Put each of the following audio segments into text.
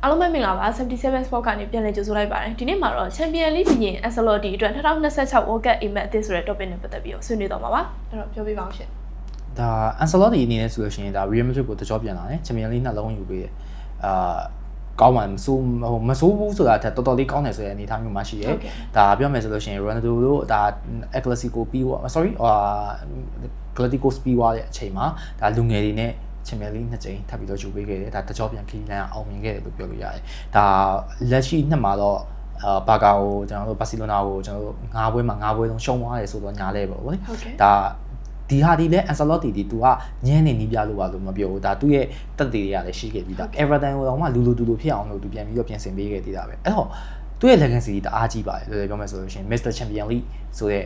အားလုံးပဲမင်္ဂလာပါ77 Sport ကနေပြန်လည်ကြိုဆိုလိုက်ပါတယ်ဒီနေ့မှာတော့ Champion League ဘီရင် Ancelotti အတွက်2026 World Cup Aim at ဆိုတဲ့ topic နဲ့ပတ်သက်ပြီးဆွေးနွေးတော့မှာပါအဲ့တော့ပြောပြပါအောင်ရှင်ဒါ Ancelotti အနေနဲ့ဆိုလို့ရှိရင်ဒါ Real Madrid ကိုတကြောပြန်လာတယ် Champion League နှလုံးယူပေးတယ်ကောင်းမှမဆိုးဘူးဆိုတာထက်တော်တော်လေးကောင်းတယ်ဆိုတဲ့အနေအထားမျိုးမှရှိတယ်ဒါပြောမယ်ဆိုလို့ရှိရင် Ronaldo တို့ဒါ El Clasico ပြီးClasico ပြီးသွားတဲ့အချိန်မှာဒါလူငယ်တွေနဲ့Champion League 2 ကြိမ်ထပ်ပြီးတော့ယူပေးခဲ့တယ်ဒါတကြောပြန်ခီးလန်အောင်မြင်ခဲ့တယ်လို့ပြောလို့ရတယ်ဒါလက်ရှိနှစ်မှာတော့ဘာကာကိုကျွန်တော်တို့ဘာစီလိုနာကိုကျွန်တော်တို့9ပွဲမှာ9ပွဲလုံးရှုံးသွားတယ်ဆိုတော့ညားလဲပေါ့ဗောလေဒါဒီဟာဒီလဲ Ancelotti ဒီသူကညင်းနေနီးပြလို့ပါလို့မပြောဘူးဒါသူ့ရဲ့တက်တွေတွေကလည်းရှိခဲ့ပြီးသား Everton ကိုတော့မှလူလူဖြစ်အောင်လို့သူပြန်ပြီးတော့ပြင်ဆင်ပေးခဲ့သေးတာပဲအဲ့တော့သူ့ရဲ့ legacy တအားကြီးပါတယ်လို့ပြောမယ်ဆိုလို့ရှိရင် Mr Champion League ဆိုတဲ့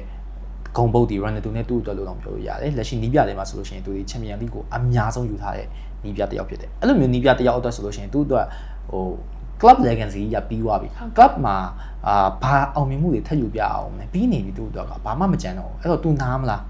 ဂုံပုတ်ဒီ Ronaldo နဲ့တူတယ်လို့တော့ပြောလို့ရတယ်လက်ရှိနီးပြတွေမှာဆိုလို့ရှိရင်သူဒီ Champion League ကိုအများဆုံးယူထားတဲ့နီးပြတစ်ယောက်ဖြစ်တယ်အဲ့လိုမျိုးနီးပြတစ်ယောက်အတွက်ဆိုလို့ရှိရင်သူ့အတွက်ဟို club legacy ရပြီးသွားပြီ club မှာဘာအောင်မြင်မှုတွေထပ်ယူပြအောင်လဲပြီးနေပြီသူ့အတွက်ကဘာမှမကြမ်းတော့ဘူးအဲ့တော့ तू နားမလာ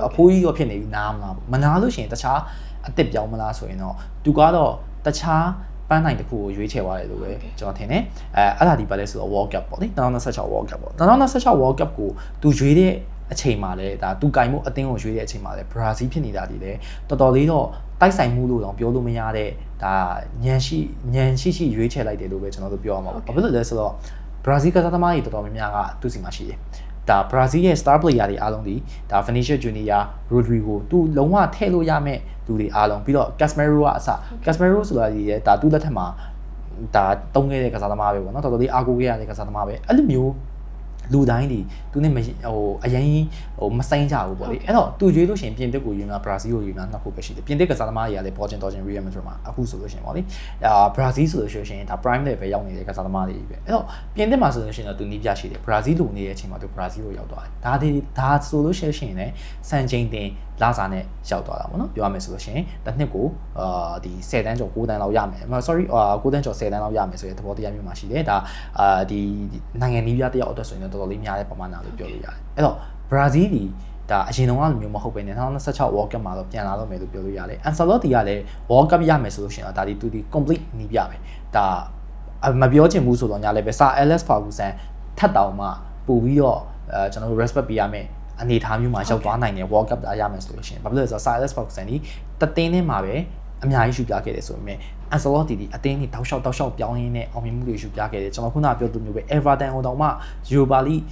းအဖိုးကြီးရောဖြစ်နေပြီနားမလားမနာလို့ရှိရင်တခြားအစ်စ်ပြောင်းမလားဆိုရင်တော့ तू ကတော့တခြားပန်းနိုင်တစ်ခုကိုရွေးချယ်သွားတယ်လို့ပဲကျွန်တော်ထင်တယ်အဲ့ဒါဒီပါလဲဆိုတော့ World Cup ပေါ့နိ2026 World Cup ပေါ့2026 World Cup ကို तू ရွေးတဲ့အချိန်မှာလဲဒါ तू ကင်မှုအသင်းကိုရွေးတဲ့အချိန်မှာလဲဘရာဇီးဖြစ်နေတာဒီလဲတော်တော်လေးတော့တိုက်ဆိုင်မှုလို့တော့ပြောလို့မရတဲ့ဒါညံရှိရွေးချယ်လိုက်တယ်လို့ပဲကျွန်တော်တို့ပြောရမှာပေါ့ဘာဖြစ်လို့လဲဆိုတော့ဘရာဇီးကစားသမားတွေတော်တော်များများကသူ့စီမှာရှိတယ်ဒါ Brazil ရဲ့ star player တွေအားလုံးဒီဒါ Vinicius Junior Rodrigo သူလုံးဝထည့်လို့ရမဲ့လူတွေအားလုံးပြီးတော့ Casemiro ကအစ Casemiro ဆိုတာဒီရဲ့ဒါသူ့လက်ထက်မှာဒါတုံးခဲ့တဲ့ကစားသမားပဲပေါ့နော်တော်တော်လေးအားကိုးခဲ့ရတဲ့ကစားသမားပဲအဲ့လိုမျိုးလူတိုင်းဒီသူနဲ့အရင်မဆိုင်ကြဘူးပေါ့လေအဲ့တော့သူရွေးလို့ရှိရင်ပြင်သစ်ကိုရွေးမှာ Brazil ကိုရွေးမှာနှစ်ခုပဲရှိတယ်ပြင်သစ်ကစားသမားတွေကလည်းပေါ်ချင်းတော်ချင်း Real Madrid မှာအခုဆိုလို့ရှိရင်ပေါ့လေBrazil ဆိုလို့ရှိရင်ဒါ prime level ရောက်နေတဲ့ကစားသမားတွေပဲအဲ့တော့ပြင်သစ်မှာဆိုလို့ရှိရင်တော့သူနီးပြရှိတယ် Brazil လိုနေတဲ့အချိန်မှာသူ Brazil ကိုရောက်သွားတယ်ဒါဆိုလို့ရှိရင်လည်းစံချိန်တင်လာစားနဲ့ရောက်သွားတာပေါ့နော်ပြောရမယ်ဆိုလို့ရှိရင်တစ်နှစ်ကိုဒီ10တန်းကျော်9တန်းလောက်ရမယ် sorry 9တန်းကျော်10တန်းလောက်ရမယ်ဆိုတဲ့သဘောတရားမျိုးမှာရှိတယ်ဒါဒီနိုင်ငံနီးပြတယောက်အတွက်ဆိုရင်တော့တော်တော်လေးများတဲ့ပမာဏလို့ပြောလို့ရတယ်အဲ့တော့ Brazil ဒီဒါအရင်တုန်းကလိုမျိုးမဟုတ်ပဲね2026 World Cup မှာတော့ပြန်လာတော့မယ်လို့ပြောလို့ရတယ် Ancelotti ကလည်း World Cup ရမယ်ဆိုလို့ရှိရင်ဒါဒီသူဒီ complete နီးပြပဲဒါမပြောချင်ဘူးဆိုတော့ညာလည်းပဲ Sir Alex Ferguson ထပ်တောင်မှပို့ပြီးတော့ကျွန်တော်တို့ respect ပေးရမယ်အနေထားမျိုးမှာရောက်သွားနိုင်တယ် World Cup ရမယ်ဆိုလို့ရှိရင်ဘာဖြစ်လို့လဲဆိုတော့ Sir Alex Ferguson ဒီတသင်းထဲမှာပဲအများကြီးရှုပြခဲ့တယ်ဆိုပေမဲ့ Ancelotti ဒီအသင်းကြီးတောက်လျှောက်ပြောင်းရင်းနဲ့အောင်မြင်မှုတွေရှုပြခဲ့တယ်ကျွန်တော်ခုနကပြောသူမျိုးပဲ Everton ကိုတော့မှ Europa League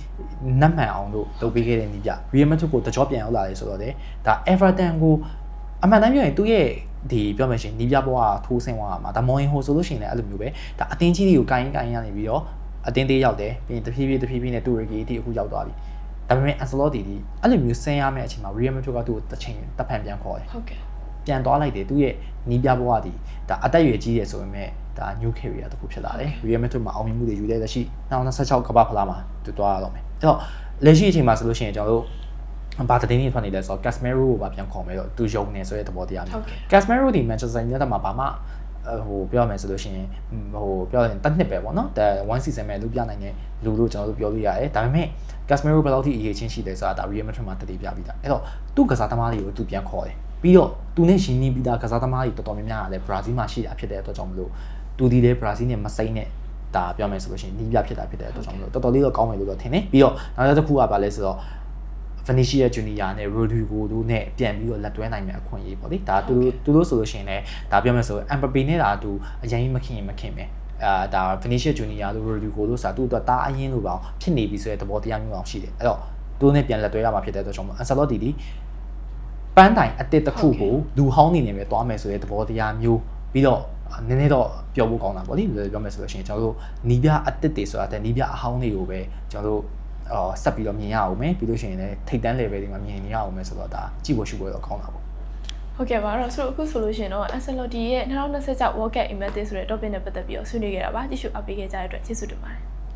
နတ်မှန်အောင်လို့လုပ်ပေးခဲ့တဲ့နေပြ Real Madrid ကိုတကြောပြန်ရောက်လာတယ်ဆိုတော့လေဒါ Everton ကိုအမှန်တမ်းပြောရင်သူ့ရဲ့ဒီပြောမယ်ရှင်နီးပြဘဝထိုးဆင်းသွားမှာဒါမော်ရင်ဟိုဆိုလို့ရှိရင်လည်းအဲ့လိုမျိုးပဲဒါအသင်းကြီးတွေကိုကိုင်းရနေပြီးတော့အသင်းသေးရောက်တယ်ပြီးရင်တဖြည်းဖြည်းနဲ့တူရကီတီအခုရောက်သွားပြီဒါပေမဲ့ Ancelotti ဒီအဲ့လိုမျိုးဆင်းရမယ့်အချိန်မှာ Real Madrid ကသူ့ကိုတစ်ချိန်တပ်ဖန်ပြန်ခေါ်တယ်ဟုတ်ကဲ့ပြန်သွားလိုက်တယ်သူ့ရဲ့နီးပြဘဝဒီဒါအသက်အရွယ်ကြီးတယ်ဆိုပေမဲ့ဒါ new career တခုဖြစ်လာတယ် Real Madrid မှာအောင်မြင်မှုတွေယူတဲ့လက်ရှိ2026ကမ္ဘာဖလားမှာသူသွားရတော့မယ်အဲ့တော့လက်ရှိအချိန်မှာဆိုလို့ရှိရင်ကျွန်တော်တို့ဘာတတင်းနေထွက်နေလဲဆိုတော့ Casemiro ကိုပါပြန်ခေါ်မယ်တော့သူယုံနေဆိုတဲ့သဘောတရားမျိုး Casemiro ဒီ Manchester United မှာဘာမှဟိုပြောရမယ်ဆိုလို့ရှိရင်ပြောရင်တစ်နှစ်ပဲပေါ့နော်1 season ပဲလုပ်ပြနိုင်တဲ့လူလို့ကျွန်တော်တို့ပြောလို့ရတယ်ဒါပေမဲ့ Casemiro ဘယ်လောက်ထိအရေးချင်းရှိတယ်ဆိုတာဒါ Real Madrid မှာတည်ပြပြီးသားအဲ့တော့သူ့ကစားသမားတွေကိုသူပြန်ခေါ်တယ်ပြီးတော့သူနဲ့ရှင်နီးပြီးသားကစားသမားတွေတော်တော်များများကလည်း Brazil မှာရှိတာဖြစ်တဲ့အတွက်ကြောင့်မလို့သူဒီလေ Brazil နဲ့မစိမ့်နဲ့ဒါပြောမယ်ဆိုလို့ရှိရင်နီးပြဖြစ်တာဖြစ်တဲ့အတွက်ကြောင့်မလို့တော်တော်လေးတော့ကောင်းမယ်လို့တော့ထင်တယ်ပြီးတော့နောက်တစ်ခုကဘာလဲဆိုတော့ Vinicius Junior နဲ့ Rodrigo တို့နဲ့ပြန်ပြီးတော့လက်တွဲနိုင်မယ့်အခွင့်အရေးပေါ့လေဒါသူတို့ဆိုလို့ရှိရင်လည်းဒါပြောမယ်ဆို Mbappe နဲ့ဒါသူအရင်မခင်ပဲဒါ Vinicius Junior တို့ Rodrigo တို့ဆိုတာသူ့အတွက်တားအရင်လို့ပါဖြစ်နေပြီဆိုတဲ့သဘောတရားမျိုးအောင်ရှိတယ်အဲ့တော့သူတို့နဲ့ပြန်လက်တွဲရမှာဖြစ်တဲ့အတွက်ကြောင့် Ancelotti ဒီပန်းတိုင်အတစ်တစ်ခုကိုလူဟောင်းနေနေပဲတွားမယ်ဆိုတဲ့သဘောတရားမျိုးပြီးတော့နည်းနည်းတော့ပြောဖို့ကောင်းတာပေါ့လေပြောမယ်ဆိုလို့ရှိရင်ကျွန်တော်တို့နီးပြအတစ်တွေဆိုတာတဲ့နီးပြအဟောင်းတွေကိုပဲကျွန်တော်တို့ဆက်ပြီးတော့မြင်ရအောင်မယ်ပြီးလို့ရှိရင်လည်းထိတ်တန်း level တွေမှာမြင်နေရအောင်မယ်ဆိုတော့ဒါကြည့်ဖို့ရှုဖို့တော့ကောင်းတာပေါ့ဟုတ်ကဲ့ပါအဲ့တော့ဆိုအခုဆိုလို့ရှိရင်တော့ Ancelotti ရဲ့2026 World Cup Aim at ဆိုတဲ့ topic နဲ့ပတ်သက်ပြီးဆွေးနွေးခဲ့တာပါကြည့်ရှုအားပေးခဲ့ကြတဲ့အတွက်ကျေးဇူးတင်ပါတယ်